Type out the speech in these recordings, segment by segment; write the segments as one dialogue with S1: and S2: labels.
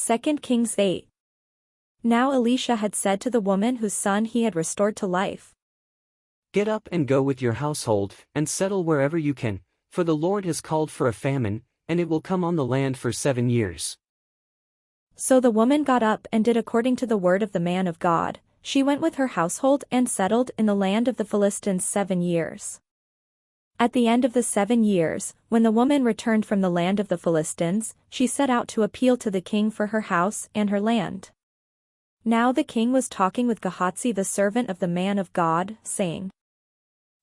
S1: 2 Kings 8. Now Elisha had said to the woman whose son he had restored to life,
S2: "Get up and go with your household, and settle wherever you can, for the Lord has called for a famine, and it will come on the land for 7 years."
S1: So the woman got up and did according to the word of the man of God. She went with her household and settled in the land of the Philistines 7 years. At the end of the 7 years, when the woman returned from the land of the Philistines, she set out to appeal to the king for her house and her land. Now the king was talking with Gehazi the servant of the man of God, saying,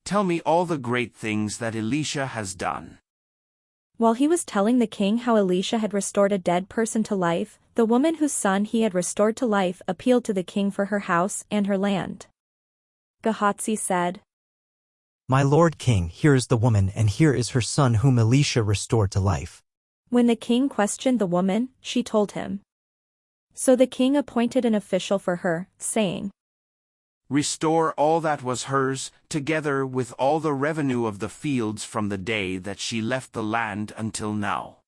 S3: "Tell me all the great things that Elisha has done."
S1: While he was telling the king how Elisha had restored a dead person to life, the woman whose son he had restored to life appealed to the king for her house and her land. Gehazi said,
S4: "My lord king, here is the woman and here is her son whom Elisha restored to life."
S1: When the king questioned the woman, she told him. So the king appointed an official for her, saying,
S3: "Restore all that was hers, together with all the revenue of the fields from the day that she left the land until now."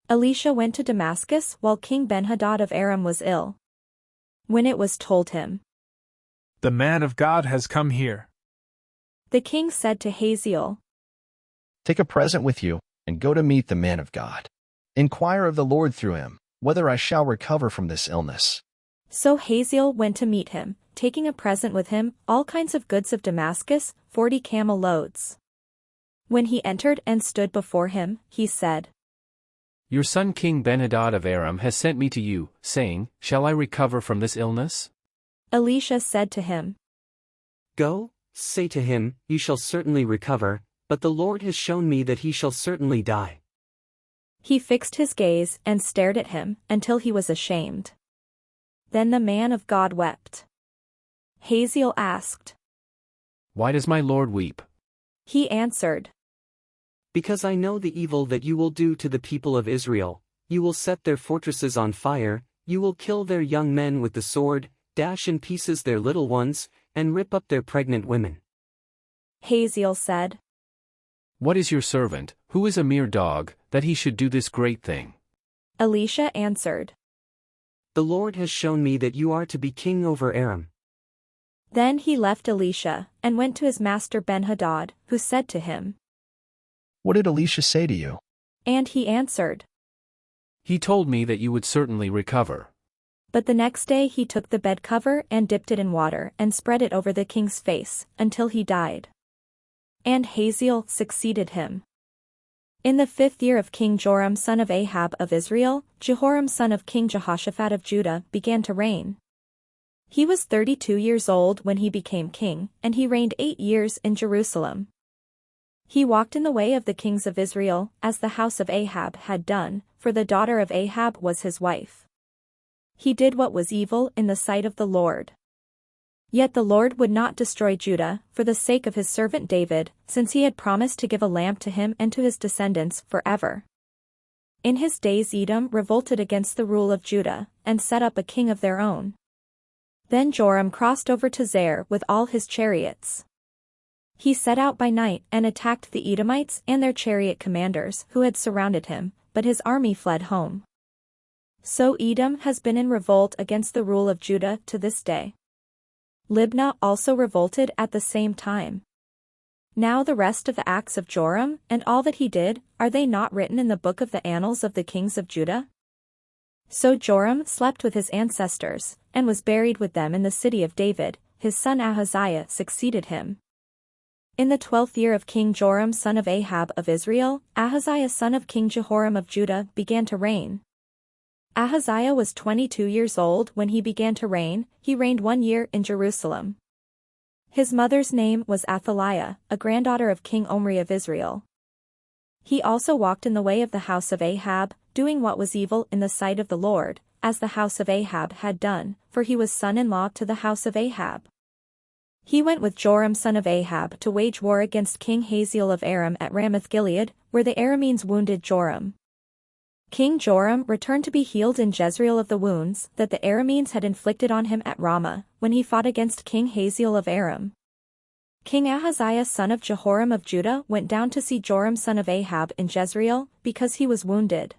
S1: Elisha went to Damascus while King Ben-hadad of Aram was ill. When it was told him,
S5: "The man of God has come here,"
S1: the king said to Hazael,
S6: "Take a present with you, and go to meet the man of God. Inquire of the Lord through him, whether I shall recover from this illness."
S1: So Hazael went to meet him, taking a present with him, all kinds of goods of Damascus, 40 camel loads. When he entered and stood before him, he said,
S7: "Your son King Ben-hadad of Aram has sent me to you, saying, Shall I recover from this illness?"
S1: Elisha said to him,
S2: "Go, say to him, you shall certainly recover, but the Lord has shown me that he shall certainly die."
S1: He fixed his gaze and stared at him until he was ashamed. Then the man of God wept. Hazael asked,
S7: "Why does my lord weep?"
S1: He answered,
S2: "Because I know the evil that you will do to the people of Israel. You will set their fortresses on fire, you will kill their young men with the sword, dash in pieces their little ones, and rip up their pregnant women."
S1: Hazael said,
S7: "What is your servant, who is a mere dog, that he should do this great thing?"
S1: Elisha answered,
S2: "The Lord has shown me that you are to be king over Aram."
S1: Then he left Elisha, and went to his master Ben-hadad, who said to him,
S6: "What did Elisha say to you?"
S1: And he answered,
S7: "He told me that you would certainly recover."
S1: But the next day he took the bed cover and dipped it in water and spread it over the king's face, until he died. And Hazael succeeded him. In the 5th year of King Joram son of Ahab of Israel, Jehoram son of King Jehoshaphat of Judah began to reign. He was 32 years old when he became king, and he reigned 8 years in Jerusalem. He walked in the way of the kings of Israel, as the house of Ahab had done, for the daughter of Ahab was his wife. He did what was evil in the sight of the Lord. Yet the Lord would not destroy Judah, for the sake of his servant David, since he had promised to give a lamp to him and to his descendants forever. In his days Edom revolted against the rule of Judah, and set up a king of their own. Then Joram crossed over to Zair with all his chariots. He set out by night and attacked the Edomites and their chariot commanders who had surrounded him, but his army fled home. So Edom has been in revolt against the rule of Judah to this day. Libnah also revolted at the same time. Now the rest of the acts of Joram, and all that he did, are they not written in the book of the annals of the kings of Judah? So Joram slept with his ancestors, and was buried with them in the city of David. His son Ahaziah succeeded him. In the 12th year of King Joram son of Ahab of Israel, Ahaziah son of King Jehoram of Judah began to reign. Ahaziah was 22 years old when he began to reign. He reigned 1 year in Jerusalem. His mother's name was Athaliah, a granddaughter of King Omri of Israel. He also walked in the way of the house of Ahab, doing what was evil in the sight of the Lord, as the house of Ahab had done, for he was son-in-law to the house of Ahab. He went with Joram son of Ahab to wage war against King Hazael of Aram at Ramoth-Gilead, where the Arameans wounded Joram. King Joram returned to be healed in Jezreel of the wounds that the Arameans had inflicted on him at Ramah, when he fought against King Hazael of Aram. King Ahaziah son of Jehoram of Judah went down to see Joram son of Ahab in Jezreel, because he was wounded.